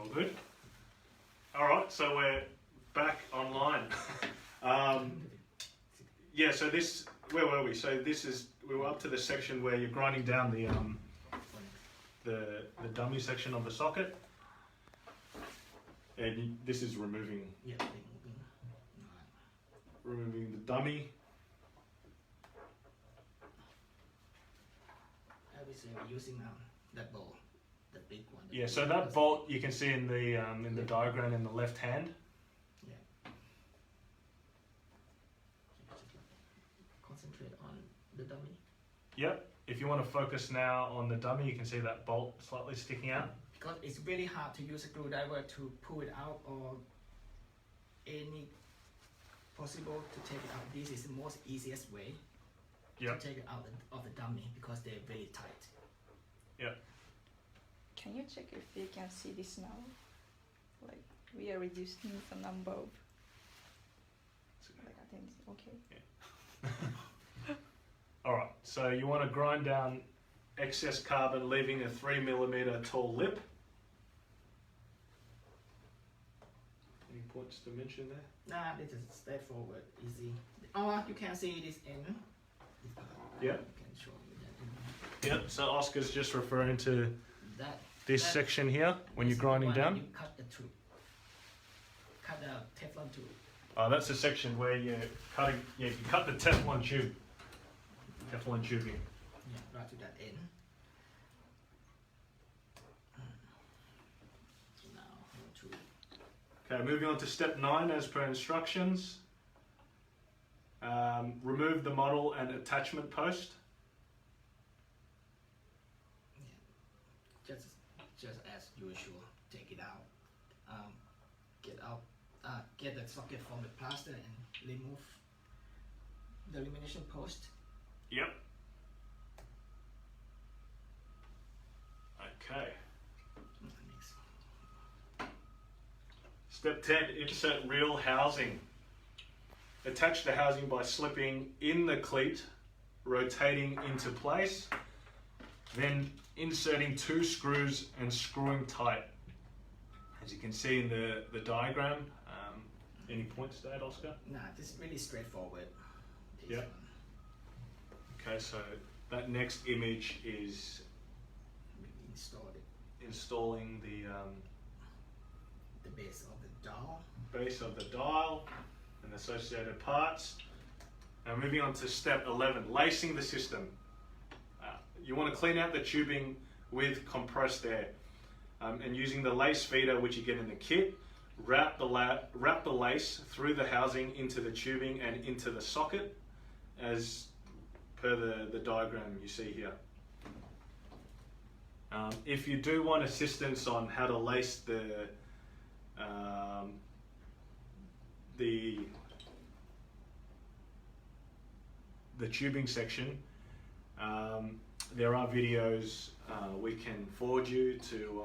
All good? Alright, so we're back online. Yeah, so this, where were we? So this is, we were up to the section where you're grinding down the dummy section of the socket. And this is removing the dummy. Obviously we're using that bolt, the big one. Yeah, so that bolt you can see in the diagram in the left hand. Yeah. Concentrate on the dummy. Yep. If you want to focus now on the dummy, you can see that bolt slightly sticking out. Because it's really hard to use a screwdriver to pull it out or any possible to take it out. This is the most easiest way to take it out of the dummy because they're very tight. Yep. Can you check if you can see this now? Like we are reducing the number of. Like I think it's okay. Yeah. All right. So you want to grind down excess carbon, leaving a 3mm tall lip. Any points to mention there? Nah, this is straightforward, easy. Oh, you can see this end. Yeah. I can show you that. Yep. So Oscar's just referring to this that section here when you're grinding down. You cut the tube. Cut the Teflon tube. Oh, that's the section where you're cutting. Yeah, you cut the Teflon tube. Teflon tubing. Yeah, right to that end. So now how to. Okay, moving on to step 9 as per instructions. Remove the model and attachment post. Yeah. Just as usual, take it out. Get the socket from the plaster and remove the illumination post. Yep. Okay. Step 10, insert real housing. Attach the housing by slipping in the cleat, rotating into place, then inserting 2 screws and screwing tight. As you can see in the diagram. Any points to add, Oscar? Nah, this is really straightforward. Yep. Okay, so that next image is installing the base of the dial. Base of the dial and associated parts. Now moving on to step 11, lacing the system. You want to clean out the tubing with compressed air and using the lace feeder which you get in the kit. Wrap the lace through the housing into the tubing and into the socket as per the diagram you see here. If you do want assistance on how to lace the tubing section, there are videos we can forward you to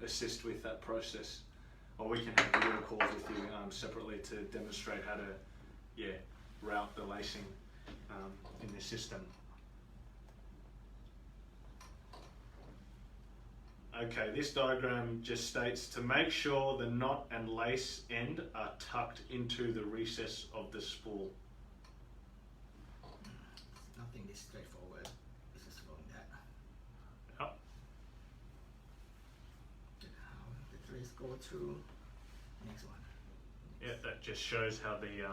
assist with that process, or we can have video calls with you separately to demonstrate how to route the lacing in the system. Okay, this diagram just states to make sure the knot and lace end are tucked into the recess of the spool. Nothing this straightforward. It's just following that. Yep. How the threads go through. Next one. Yeah, that just shows how the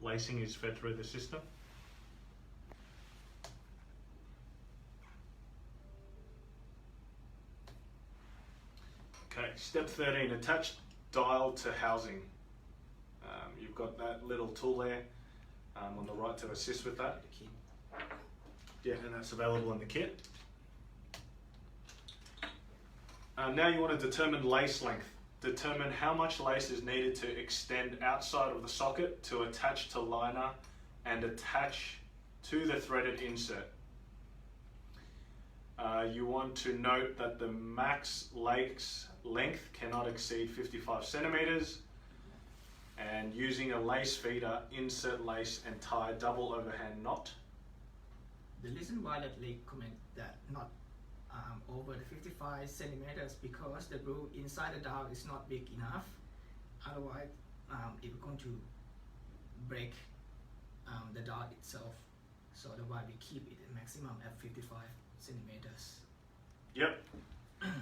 lacing is fed through the system. Okay, step 13, attach dial to housing. You've got that little tool there on the right to assist with that. Yeah, and that's available in the kit. Now you want to determine lace length. Determine how much lace is needed to extend outside of the socket to attach to liner and attach to the threaded insert. You want to note that the max lace length cannot exceed 55 centimeters, and using a lace feeder, insert lace and tie double overhand knot. The reason why that they comment that not over the 55 centimeters because the groove inside the dowel is not big enough. Otherwise, it's going to break the dowel itself. So that's why we keep it at maximum at 55 centimeters. Yep. Okay,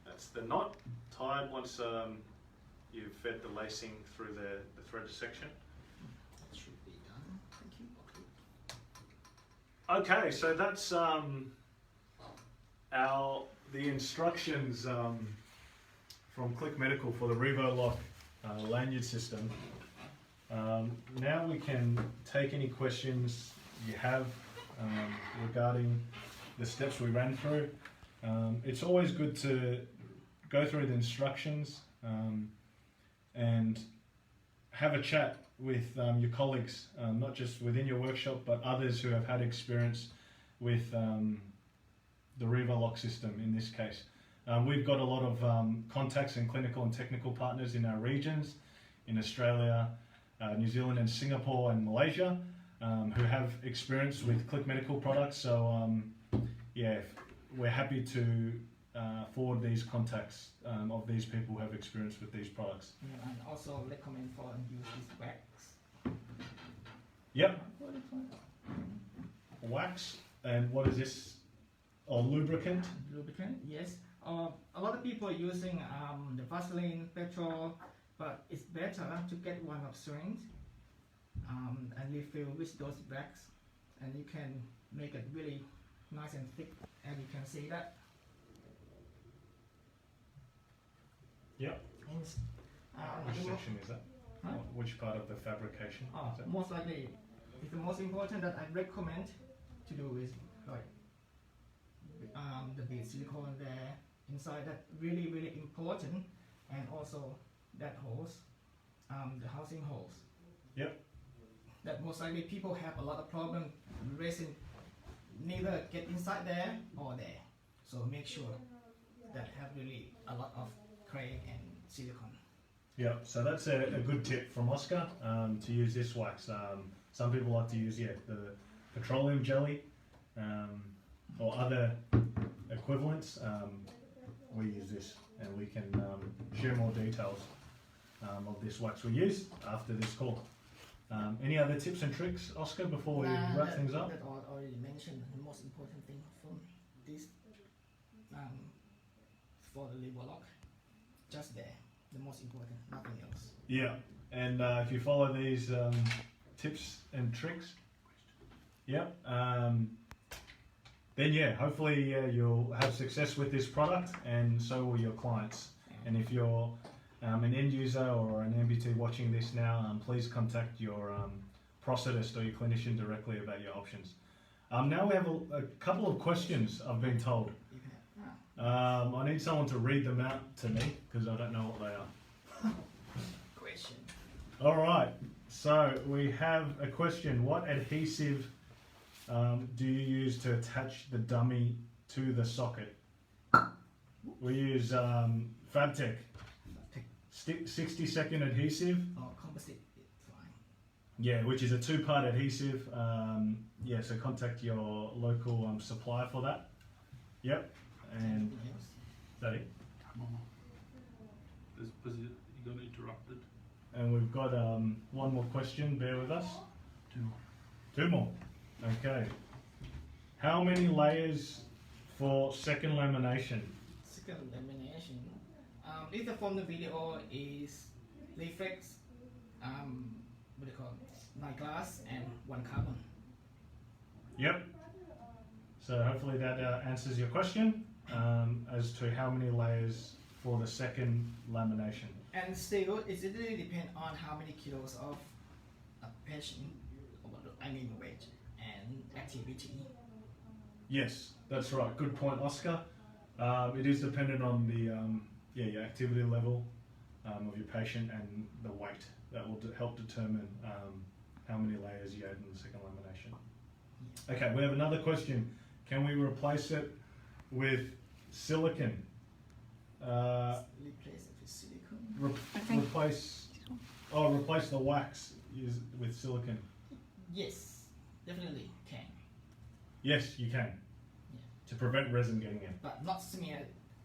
that's the knot tied once you've fed the lacing through the thread section. That should be done. Thank you. Okay, so that's the instructions from Click Medical for the Revolock lanyard system. Now we can take any questions you have regarding the steps we ran through. It's always good to go through the instructions and have a chat with your colleagues, not just within your workshop, but others who have had experience with the Revolock system in this case. We've got a lot of contacts and clinical and technical partners in our regions, in Australia, New Zealand and Singapore and Malaysia, who have experience with Click Medical products. So yeah, we're happy to forward these contacts of these people who have experience with these products. Yeah, and also recommend for use this wax. Yep. Wax, and what is this? Oh, lubricant? Lubricant, yes. A lot of people are using the Vaseline, petrol, but it's better to get one of strength and refill with those wax, and you can make it really nice and thick, and you can see that. Yep. And, Which section is that? Huh? Which part of the fabrication is that? Most likely, it's the most important that I recommend to do is like the bead silicone there inside. That really important, and also that hose, the housing hose. Yep. That most likely people have a lot of problem resin neither get inside there or there. So make sure that have really a lot of clay and silicone. Yeah, so that's a good tip from Oscar to use this wax. Some people like to use the petroleum jelly or other equivalents. We use this, and we can share more details of this wax we use after this call. Any other tips and tricks, Oscar, before we wrap things up? That I already mentioned the most important thing from this for the Revolock. Just there, the most important, nothing else. Yeah, and if you follow these tips and tricks, yep, then yeah, hopefully you'll have success with this product, and so will your clients. And if you're an end user or an amputee watching this now, please contact your prosthetist or your clinician directly about your options. Now we have a couple of questions, I've been told. I need someone to read them out to me because I don't know what they are. Question. All right, so we have a question. What adhesive do you use to attach the dummy to the socket? We use Fabtech 60-second adhesive. Oh, composite, it's fine. Yeah, which is a 2-part adhesive. Yeah, so contact your local supplier for that. Yep, and Yes. is that it? You got interrupted. And we've got one more question. Bear with us. 2 more. 2 more. Okay. How many layers for second lamination? Second lamination. If the from the video is reflex, what do you call it? 9 glass and 1 carbon. Yep. So hopefully that answers your question as to how many layers for the second lamination. And still, it really depends on how many kilos of a patient, I mean weight and activity. Yes, that's right. Good point, Oscar. It is dependent on the your activity level of your patient and the weight. That will help determine how many layers you add in the second lamination. Okay, we have another question. Can we replace it with silicone? Replace it with silicone. Replace the wax with silicone. Yes, definitely can. Yes, you can. Yeah. To prevent resin getting in. But not smear.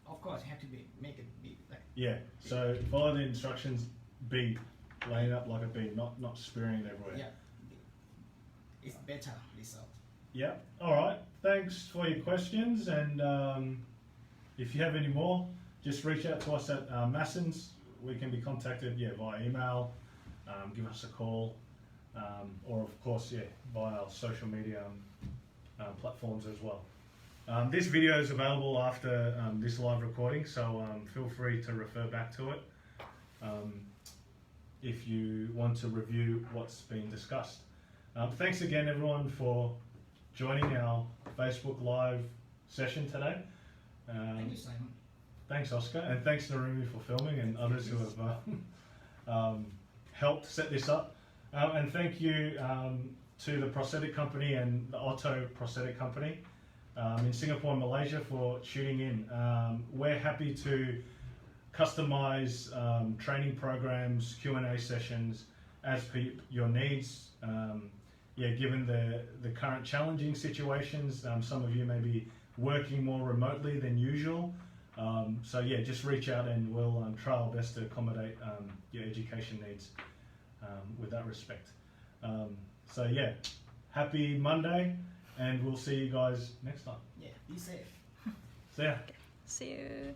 Of course, you have to make it be like. Yeah. So follow the instructions. B, laying up like a B, not spearing it everywhere. Yeah. It's better result. Yeah. All right. Thanks for your questions, and if you have any more, just reach out to us at Massons. We can be contacted via email, give us a call, or of course via our social media platforms as well. This video is available after this live recording, so feel free to refer back to it if you want to review what's been discussed. Thanks again everyone for joining our Facebook Live session today. Thank you, Simon. Thanks, Oscar, and thanks Narumi for filming, and others who have helped set this up. And thank you to the prosthetic company and the Otto prosthetic company in Singapore and Malaysia for tuning in. We're happy to customize training programs, Q&A sessions as per your needs. Given the current challenging situations, some of you may be working more remotely than usual. Just reach out and we'll try our best to accommodate your education needs with that respect. Happy Monday, and we'll see you guys next time. Yeah, be safe. See ya. See you.